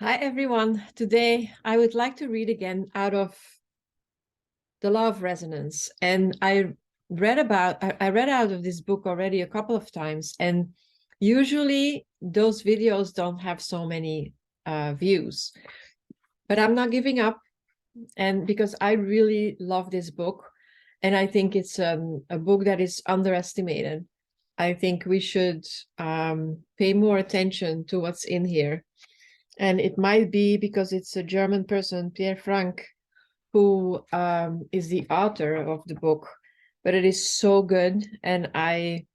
Hi, everyone. Today, I would like to read again out of The Law of Resonance. And I read out of this book already a couple of times. And usually those videos don't have so many views. But I'm not giving up. And because I really love this book. And I think it's a book that is underestimated. I think we should pay more attention to what's in here. And it might be because it's a German person, Pierre Franckh, who is the author of the book, but it is so good, and I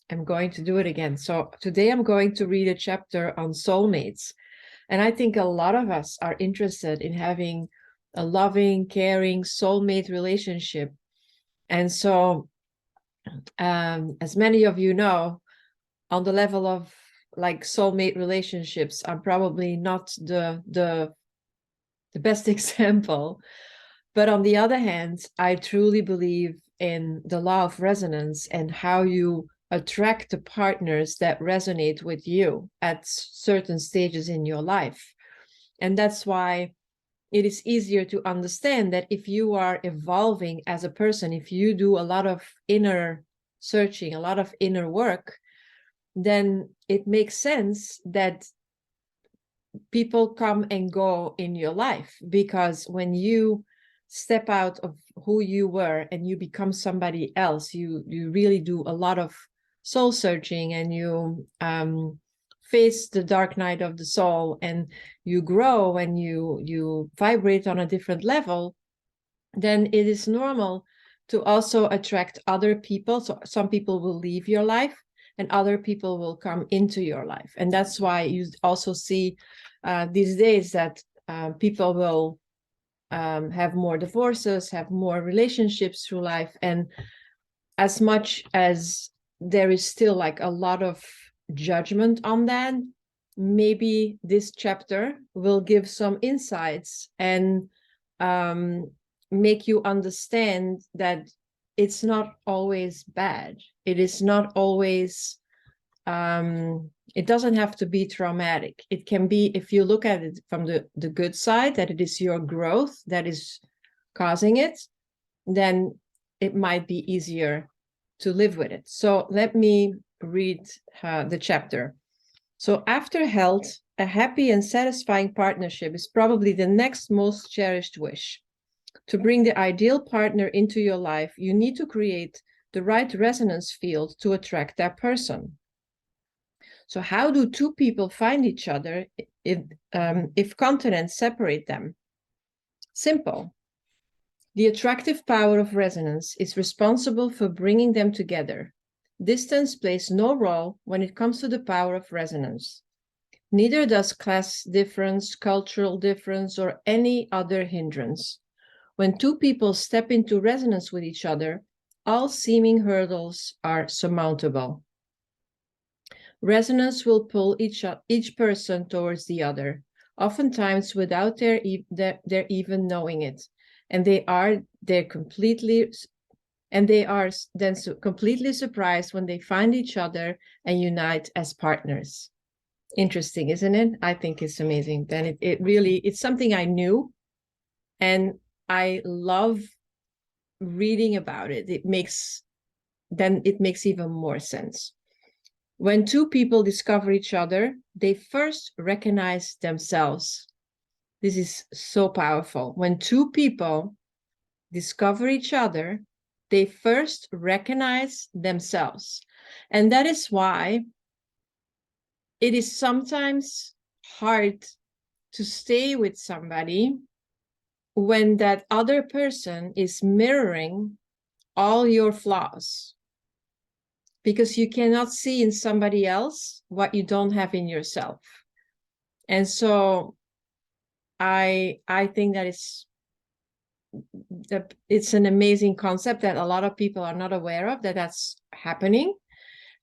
am going to do it again. So today I'm going to read a chapter on soulmates. And I think a lot of us are interested in having a loving, caring soulmate relationship. And so, as many of you know, on the level of like soulmate relationships, I'm probably not the best example. But on the other hand, I truly believe in the law of resonance and how you attract the partners that resonate with you at certain stages in your life. And that's why it is easier to understand that if you are evolving as a person, if you do a lot of inner searching, a lot of inner work, then it makes sense that people come and go in your life, because when you step out of who you were and you become somebody else, you really do a lot of soul searching, and you face the dark night of the soul, and you grow and you vibrate on a different level. Then it is normal to also attract other people. So some people will leave your life and other people will come into your life. And that's why you also see these days that people will have more divorces, have more relationships through life. And as much as there is still like a lot of judgment on that, maybe this chapter will give some insights and make you understand that it's not always bad. It is not always, it doesn't have to be traumatic. It can be, if you look at it from the good side, that it is your growth that is causing it, then it might be easier to live with it. So let me read the chapter. So after health, a happy and satisfying partnership is probably the next most cherished wish. To bring the ideal partner into your life, you need to create the right resonance field to attract that person. So how do two people find each other if continents separate them? Simple. The attractive power of resonance is responsible for bringing them together. Distance plays no role when it comes to the power of resonance. Neither does class difference, cultural difference, or any other hindrance. When two people step into resonance with each other, all seeming hurdles are surmountable. Resonance will pull each person towards the other, oftentimes without their even knowing it. And they are then completely surprised when they find each other and unite as partners. Interesting, isn't it? I think it's amazing. Then it's something I knew, and I love reading about it. It makes even more sense. When two people discover each other, they first recognize themselves. This is so powerful. When two people discover each other, they first recognize themselves. And that is why it is sometimes hard to stay with somebody when that other person is mirroring all your flaws, because you cannot see in somebody else what you don't have in yourself. And so I think that it's an amazing concept that a lot of people are not aware of, that that's happening.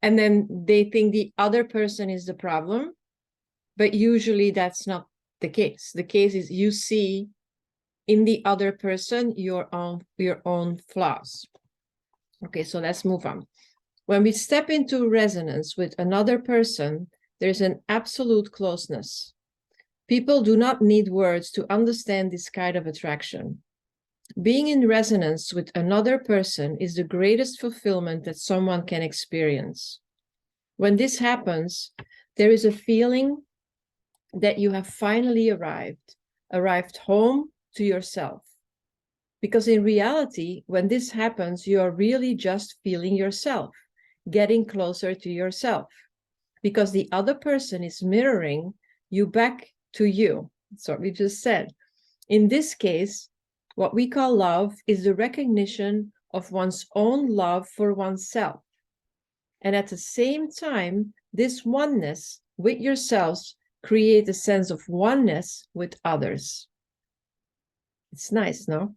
And then they think the other person is the problem, but usually that's not the case. The case is you see in the other person your own flaws. Okay, so let's move on. When we step into resonance with another person, there's an absolute closeness. People do not need words to understand this kind of attraction. Being in resonance with another person is the greatest fulfillment that someone can experience. When this happens, there is a feeling that you have finally arrived home to yourself. Because in reality, when this happens, you are really just feeling yourself, getting closer to yourself, because the other person is mirroring you back to you. That's what we just said. In this case, what we call love is the recognition of one's own love for oneself. And at the same time, this oneness with yourselves creates a sense of oneness with others. It's nice, no?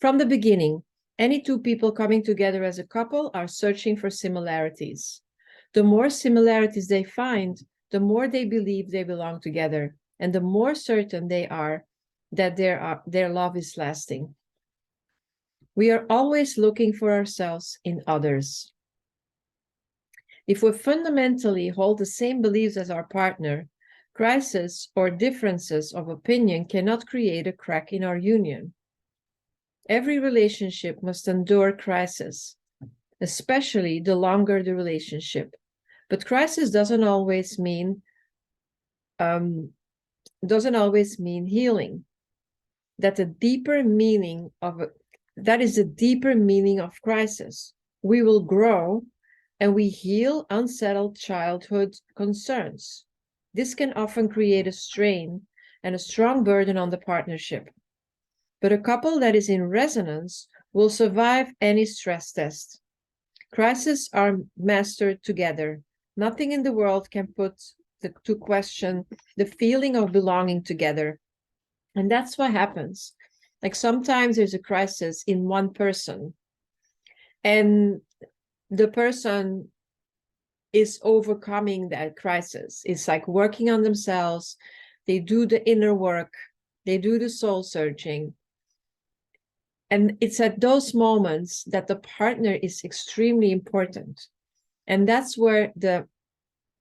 From the beginning, any two people coming together as a couple are searching for similarities. The more similarities they find, the more they believe they belong together, and the more certain they are that their love is lasting. We are always looking for ourselves in others. If we fundamentally hold the same beliefs as our partner, crises or differences of opinion cannot create a crack in our union. Every relationship must endure crisis, especially the longer the relationship. But crisis doesn't always mean healing. That is the deeper meaning of crisis. We will grow and we heal unsettled childhood concerns. This can often create a strain and a strong burden on the partnership. But a couple that is in resonance will survive any stress test. Crises are mastered together. Nothing in the world can put to question the feeling of belonging together. And that's what happens. Like sometimes there's a crisis in one person, and the person is overcoming that crisis. It's like working on themselves. They do the inner work. They do the soul searching. And it's at those moments that the partner is extremely important. And that's where the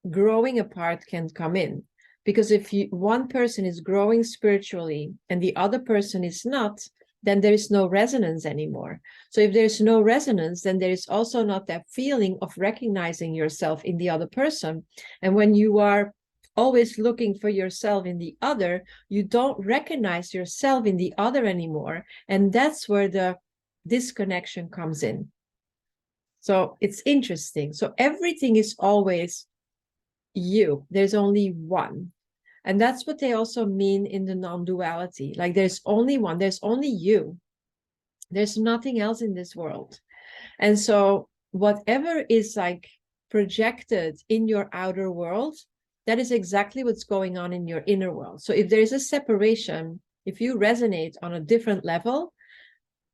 growing apart can come in. Because if one person is growing spiritually and the other person is not, then there is no resonance anymore. So if there's no resonance, then there is also not that feeling of recognizing yourself in the other person. And when you are always looking for yourself in the other, you don't recognize yourself in the other anymore. And that's where the disconnection comes in. So it's interesting. So everything is always you. There's only one. And that's what they also mean in the non-duality. Like there's only one, there's only you. There's nothing else in this world. And so whatever is like projected in your outer world, that is exactly what's going on in your inner world. So if there's a separation, if you resonate on a different level,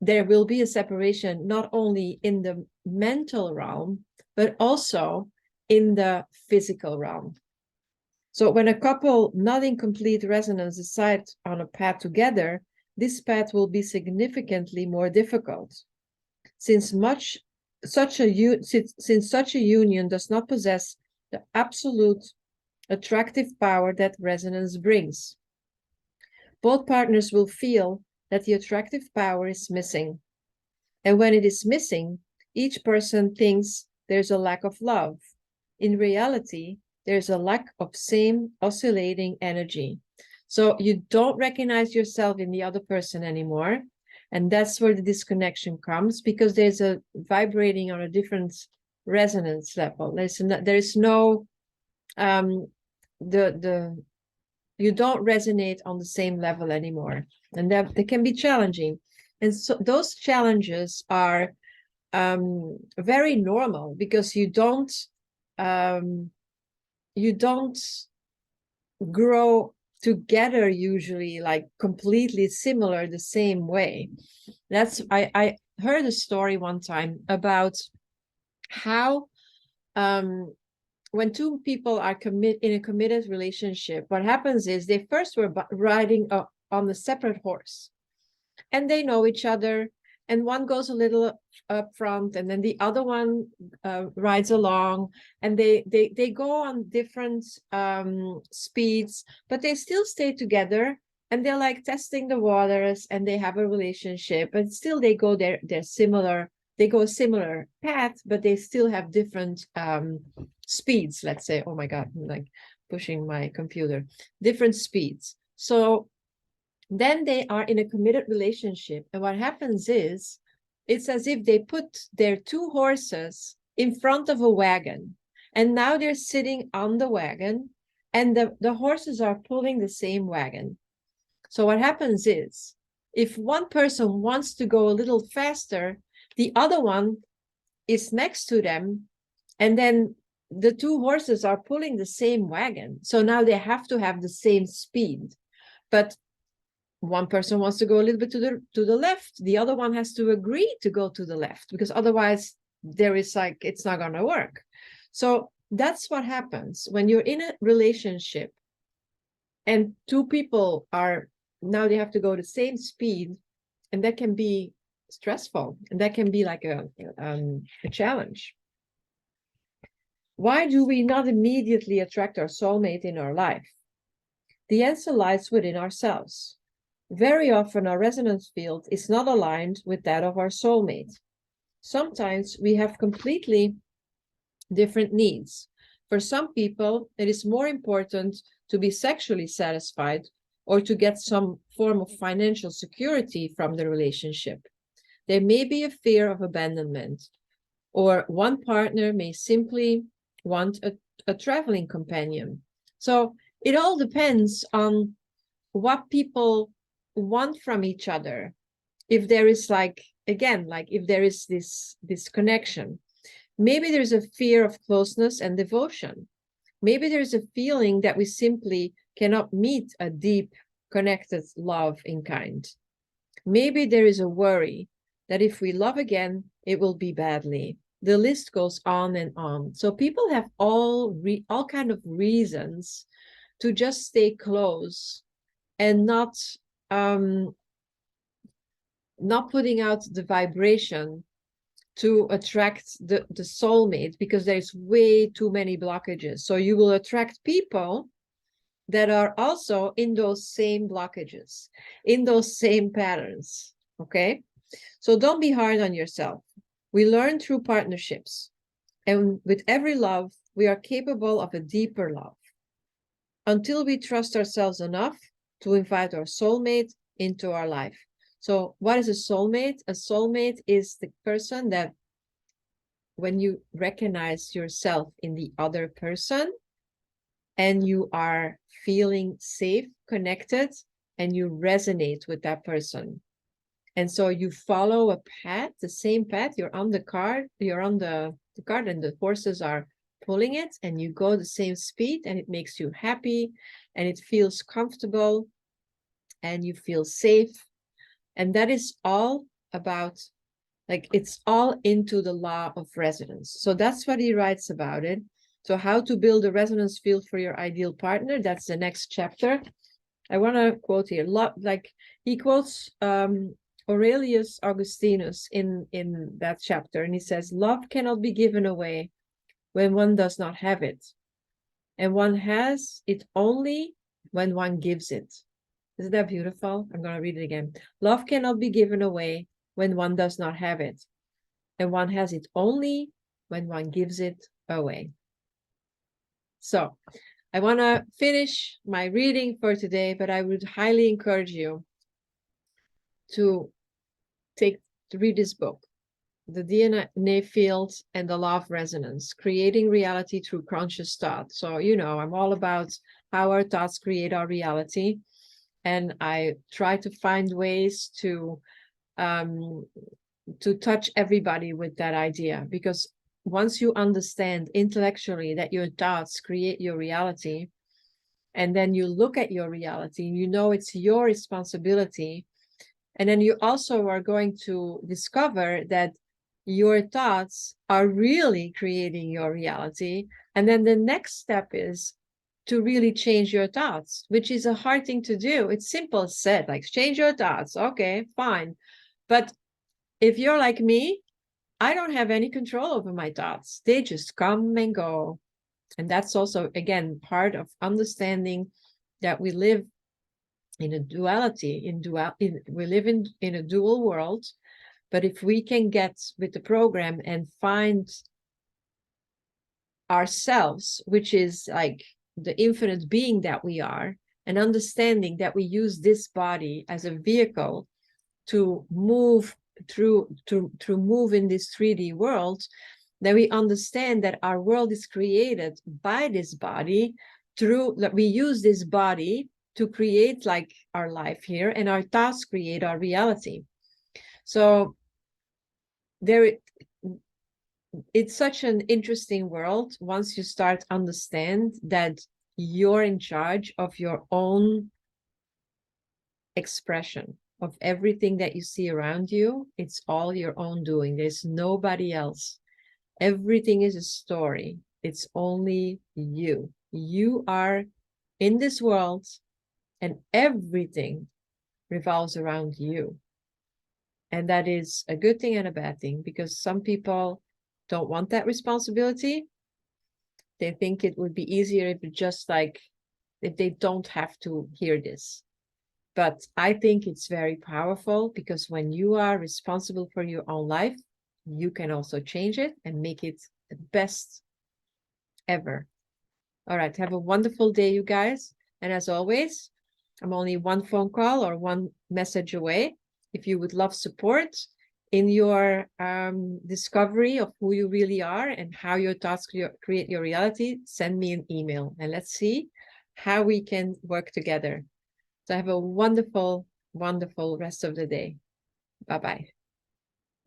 there will be a separation not only in the mental realm, but also in the physical realm. So when a couple not in complete resonance decide on a path together, this path will be significantly more difficult, since such a union does not possess the absolute attractive power that resonance brings. Both partners will feel that the attractive power is missing. And when it is missing, each person thinks there's a lack of love. In reality, there's a lack of same oscillating energy. So you don't recognize yourself in the other person anymore. And that's where the disconnection comes, because there's a vibrating on a different resonance level. There's no, you don't resonate on the same level anymore. And that can be challenging. And so those challenges are very normal, because you don't grow together usually like completely similar the same way. I heard a story one time about how when two people are in a committed relationship, what happens is they first were riding on a separate horse, and they know each other, and one goes a little up front, and then the other one rides along, and they go on different speeds, but they still stay together, and they're like testing the waters, and they have a relationship, but still they go they're similar. They go a similar path, but they still have different speeds, let's say. Oh my God, I'm like pushing my computer. Different speeds. So then they are in a committed relationship. And what happens is, it's as if they put their two horses in front of a wagon. And now they're sitting on the wagon, and the horses are pulling the same wagon. So what happens is, if one person wants to go a little faster, the other one is next to them, and then the two horses are pulling the same wagon. So now they have to have the same speed. But one person wants to go a little bit to the left, the other one has to agree to go to the left, because otherwise there is like, it's not going to work. So that's what happens when you're in a relationship and two people are, now they have to go the same speed, and that can be stressful, and that can be like a challenge. Why do we not immediately attract our soulmate in our life? The answer lies within ourselves. Very often our resonance field is not aligned with that of our soulmate. Sometimes we have completely different needs. For some people, it is more important to be sexually satisfied or to get some form of financial security from the relationship. There may be a fear of abandonment, or one partner may simply want a traveling companion. So it all depends on what people want from each other. If there is like, again, like if there is this connection, maybe there's a fear of closeness and devotion. Maybe there's a feeling that we simply cannot meet a deep, connected love in kind. Maybe there is a worry that if we love again, it will be badly. The list goes on and on. So people have all kind of reasons to just stay close and not putting out the vibration to attract the soulmate, because there's way too many blockages. So you will attract people that are also in those same blockages, in those same patterns, okay? So don't be hard on yourself. We learn through partnerships, and with every love, we are capable of a deeper love until we trust ourselves enough to invite our soulmate into our life. So what is a soulmate? A soulmate is the person that, when you recognize yourself in the other person and you are feeling safe, connected, and you resonate with that person. And so you follow a path, the same path, you're on the cart, and the horses are pulling it, and you go the same speed, and it makes you happy, and it feels comfortable, and you feel safe. And that is all about, like, it's all into the law of resonance. So that's what he writes about it. So how to build a resonance field for your ideal partner, that's the next chapter. I want to quote here, like he quotes Aurelius Augustinus in that chapter, and he says, love cannot be given away when one does not have it, and one has it only when one gives it. Isn't that beautiful? I'm going to read it again. Love cannot be given away when one does not have it, and one has it only when one gives it away. So I want to finish my reading for today, but I would highly encourage you to read this book, The DNA Field and the Law of Resonance, Creating Reality Through Conscious Thought. So, you know, I'm all about how our thoughts create our reality. And I try to find ways to touch everybody with that idea, because once you understand intellectually that your thoughts create your reality, and then you look at your reality, you know it's your responsibility, and then you also are going to discover that your thoughts are really creating your reality. And then the next step is to really change your thoughts, which is a hard thing to do. It's simple said, like change your thoughts. Okay, fine. But if you're like me, I don't have any control over my thoughts. They just come and go. And that's also, again, part of understanding that we live in a duality, we live in a dual world. But if we can get with the program and find ourselves, which is like the infinite being that we are, and understanding that we use this body as a vehicle to move to move in this 3D world, then we understand that our world is created by this body, through that we use this body to create like our life here, and our thoughts create our reality. So it's such an interesting world once you start understand that you're in charge of your own expression of everything that you see around you. It's all your own doing. There's nobody else. Everything is a story. It's only you. You are in this world, and everything revolves around you. And that is a good thing and a bad thing, because some people don't want that responsibility. They think it would be easier if it just like, if they don't have to hear this. But I think it's very powerful, because when you are responsible for your own life, you can also change it and make it the best ever. All right, have a wonderful day, you guys. And as always, I'm only one phone call or one message away. If you would love support in your discovery of who you really are and how your thoughts create your reality, send me an email and let's see how we can work together. So have a wonderful, wonderful rest of the day. Bye-bye.